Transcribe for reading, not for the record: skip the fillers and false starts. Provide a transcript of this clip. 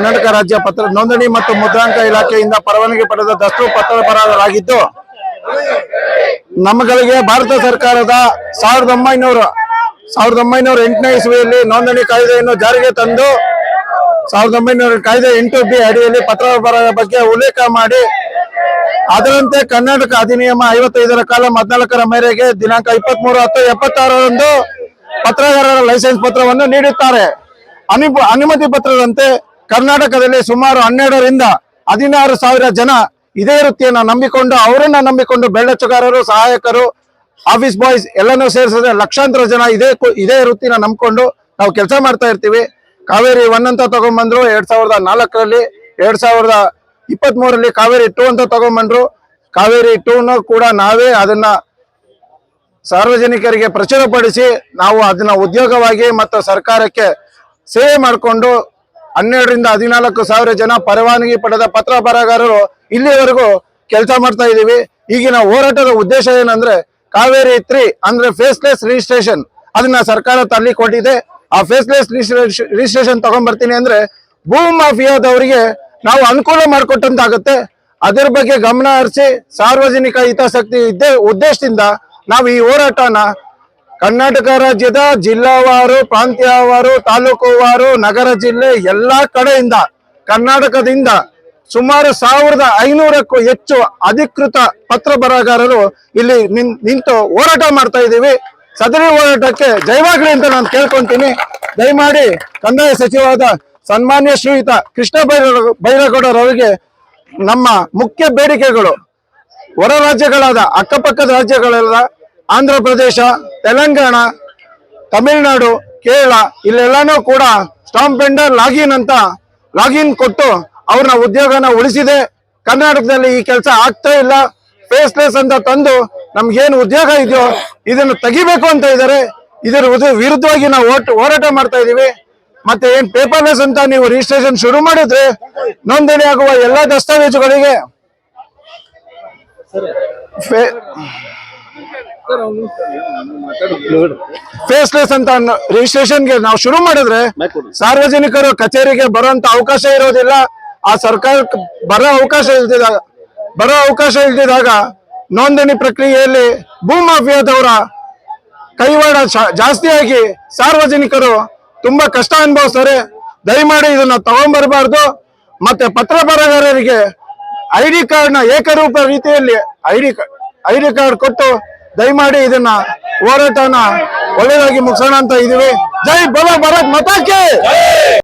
ಕರ್ನಾಟಕ ರಾಜ್ಯ ಪತ್ರ ನೋಂದಣಿ ಮತ್ತು ಮುದ್ರಾಂಕ ಇಲಾಖೆಯಿಂದ ಪರವಾನಗಿ ಪಡೆದ ದಸ್ತು ಪತ್ರಬರಹರಾಗಿದ್ದು, ನಮ್ಮಗಳಿಗೆ ಭಾರತ ಸರ್ಕಾರದ 1908ನೇ ಇಸ್ವಿಯಲ್ಲಿ ನೋಂದಣಿ ಕಾಯ್ದೆಯನ್ನು ಜಾರಿಗೆ ತಂದು 1900 ಕಾಯ್ದೆ 8B ಅಡಿಯಲ್ಲಿ ಪತ್ರಬರಹದ ಬಗ್ಗೆ ಉಲ್ಲೇಖ ಮಾಡಿ, ಅದರಂತೆ ಕರ್ನಾಟಕ ಅಧಿನಿಯಮ 55ರ ಕಾಲಂ 14ರ ಮೇರೆಗೆ ದಿನಾಂಕ 23/10/76ರಂದು ಪತ್ರಗಾರರ ಲೈಸೆನ್ಸ್ ಪತ್ರವನ್ನು ನೀಡುತ್ತಾರೆ. ಅನುಮತಿ ಪತ್ರದಂತೆ ಕರ್ನಾಟಕದಲ್ಲಿ ಸುಮಾರು 12ರಿಂದ 16,000 ಜನ ಇದೇ ವೃತ್ತಿಯನ್ನು ನಂಬಿಕೊಂಡು, ಅವರನ್ನ ನಂಬಿಕೊಂಡು ಬೆಳ್ಳಚ್ಚುಗಾರರು, ಸಹಾಯಕರು, ಆಫೀಸ್ ಬಾಯ್ಸ್ ಎಲ್ಲನೂ ಸೇರಿಸಿದ್ರೆ ಲಕ್ಷಾಂತರ ಜನ ಇದೇ ವೃತ್ತಿನ ನಂಬಿಕೊಂಡು ನಾವು ಕೆಲಸ ಮಾಡ್ತಾ ಇರ್ತೀವಿ. ಕಾವೇರಿ 1 ಅಂತ ತಗೊಂಡ್ಬಂದ್ರು 2004ರಲ್ಲಿ, 2023ರಲ್ಲಿ ಕಾವೇರಿ 2 ಅಂತ ತಗೊಂಡ್ಬಂದ್ರು. ಕಾವೇರಿ 2 ಕೂಡ ನಾವೇ ಅದನ್ನ ಸಾರ್ವಜನಿಕರಿಗೆ ಪ್ರಚುರಪಡಿಸಿ ನಾವು ಅದನ್ನ ಉದ್ಯೋಗವಾಗಿ ಮತ್ತು ಸರ್ಕಾರಕ್ಕೆ ಸೇವೆ ಮಾಡಿಕೊಂಡು 12ರಿಂದ 14,000 ಜನ ಪರವಾನಗಿ ಪಡೆದ ಪತ್ರ ಬರಹಗಾರರು ಇಲ್ಲಿವರೆಗೂ ಕೆಲಸ ಮಾಡ್ತಾ ಇದೀವಿ. ಈಗಿನ ಹೋರಾಟದ ಉದ್ದೇಶ ಏನಂದ್ರೆ ಕಾವೇರಿ 3 ಅಂದ್ರೆ ಫೇಸ್ಲೆಸ್ ರಿಜಿಸ್ಟ್ರೇಷನ್, ಅದನ್ನ ಸರ್ಕಾರ ತರಲಿ ಕೊಟ್ಟಿದೆ. ಆ ಫೇಸ್ಲೆಸ್ ರಿಜಿಸ್ಟ್ರೇಷನ್ ತಗೊಂಡ್ಬರ್ತೀನಿ ಅಂದ್ರೆ ಭೂ ಮಾಫಿಯಾದವರಿಗೆ ನಾವು ಅನುಕೂಲ ಮಾಡಿಕೊಟ್ಟಂತಾಗುತ್ತೆ. ಅದರ ಬಗ್ಗೆ ಗಮನ ಹರಿಸಿ ಸಾರ್ವಜನಿಕ ಹಿತಾಸಕ್ತಿ ಉದ್ದೇಶದಿಂದ ನಾವು ಈ ಹೋರಾಟನ ಕರ್ನಾಟಕ ರಾಜ್ಯದ ಜಿಲ್ಲಾವಾರು, ಪ್ರಾಂತ್ಯವಾರು, ತಾಲೂಕುವಾರು, ನಗರ ಜಿಲ್ಲೆ ಎಲ್ಲಾ ಕಡೆಯಿಂದ ಕರ್ನಾಟಕದಿಂದ ಸುಮಾರು 1500ಕ್ಕೂ ಹೆಚ್ಚು ಅಧಿಕೃತ ಪತ್ರ ಬರಹಗಾರರು ಇಲ್ಲಿ ನಿಂತು ಹೋರಾಟ ಮಾಡ್ತಾ ಇದ್ದೀವಿ. ಸದರಿ ಹೋರಾಟಕ್ಕೆ ಜಯವಾಗಲಿ ಅಂತ ನಾನು ಕೇಳ್ಕೊಂತೀನಿ. ದಯಮಾಡಿ ಕಂದಾಯ ಸಚಿವರಾದ ಸನ್ಮಾನ್ಯ ಶ್ರೀಯುತ ಕೃಷ್ಣ ಬೈರೇಗೌಡರವರಿಗೆ ನಮ್ಮ ಮುಖ್ಯ ಬೇಡಿಕೆಗಳು ಹೊರ ರಾಜ್ಯಗಳಾದ ಅಕ್ಕಪಕ್ಕದ ರಾಜ್ಯಗಳೆಲ್ಲ ಆಂಧ್ರ ಪ್ರದೇಶ, ತೆಲಂಗಾಣ, ತಮಿಳುನಾಡು, ಕೇರಳ ಇಲ್ಲೆಲ್ಲಾನು ಕೂಡ ಸ್ಟಾಂಪ್ ವೆಂಡರ್ ಲಾಗಿನ್ ಕೊಟ್ಟು ಅವ್ರನ್ನ ಉದ್ಯೋಗನ ಉಳಿಸಿದೆ. ಕರ್ನಾಟಕದಲ್ಲಿ ಈ ಕೆಲಸ ಆಗ್ತಾ ಇಲ್ಲ. ಫೇಸ್ಲೆಸ್ ಅಂತ ತಂದು ನಮ್ಗೇನು ಉದ್ಯೋಗ ಇದೆಯೋ ಇದನ್ನು ತೆಗಿಬೇಕು ಅಂತ ಇದ್ದಾರೆ. ಇದರ ವಿರುದ್ಧವಾಗಿ ನಾವು ಹೋರಾಟ ಮಾಡ್ತಾ ಇದೀವಿ. ಮತ್ತೆ ಏನ್ ಪೇಪರ್ಲೆಸ್ ಅಂತ ನೀವು ರಿಜಿಸ್ಟ್ರೇಷನ್ ಶುರು ಮಾಡಿದ್ರೆ ನೋಂದಣಿ ಆಗುವ ಎಲ್ಲಾ ದಸ್ತಾವೇಜುಗಳಿಗೆ ಫೇಸ್ಲೆಸ್ ಅಂತ ರಿಜಿಸ್ಟ್ರೇಷನ್ಗೆ ನಾವು ಶುರು ಮಾಡಿದ್ರೆ ಸಾರ್ವಜನಿಕರು ಕಚೇರಿಗೆ ಬರುವಂತ ಅವಕಾಶ ಇರೋದಿಲ್ಲ. ಆ ಸರ್ಕಾರಕ್ಕೆ ಬರೋ ಅವಕಾಶ ಇಲ್ದಿದಾಗ ನೋಂದಣಿ ಪ್ರಕ್ರಿಯೆಯಲ್ಲಿ ಭೂ ಮಾಫಿಯಾದವರ ಕೈವಾಡ ಜಾಸ್ತಿಯಾಗಿ ಸಾರ್ವಜನಿಕರು ತುಂಬಾ ಕಷ್ಟ ಅನುಭವಿಸ್ತಾರೆ. ದಯಮಾಡಿ ಇದನ್ನ ತಗೊಂಡ್ಬರಬಾರ್ದು. ಮತ್ತೆ ಪತ್ರ ಬರಹಗಾರರಿಗೆ ID ಕಾರ್ಡ್ನ ಏಕರೂಪ ರೀತಿಯಲ್ಲಿ ಐಡಿ ಕಾರ್ಡ್ ಕೊಟ್ಟು ದಯಮಾಡಿ ಇದನ್ನ ಹೋರಾಟನ ಒಳ್ಳೆಯದಾಗಿ ಮುಗಿಸೋಣ ಅಂತ ಇದೀವಿ. ಜೈ ಬೋಲೋ ಭಾರತ್ ಮಾತಾ ಕಿ.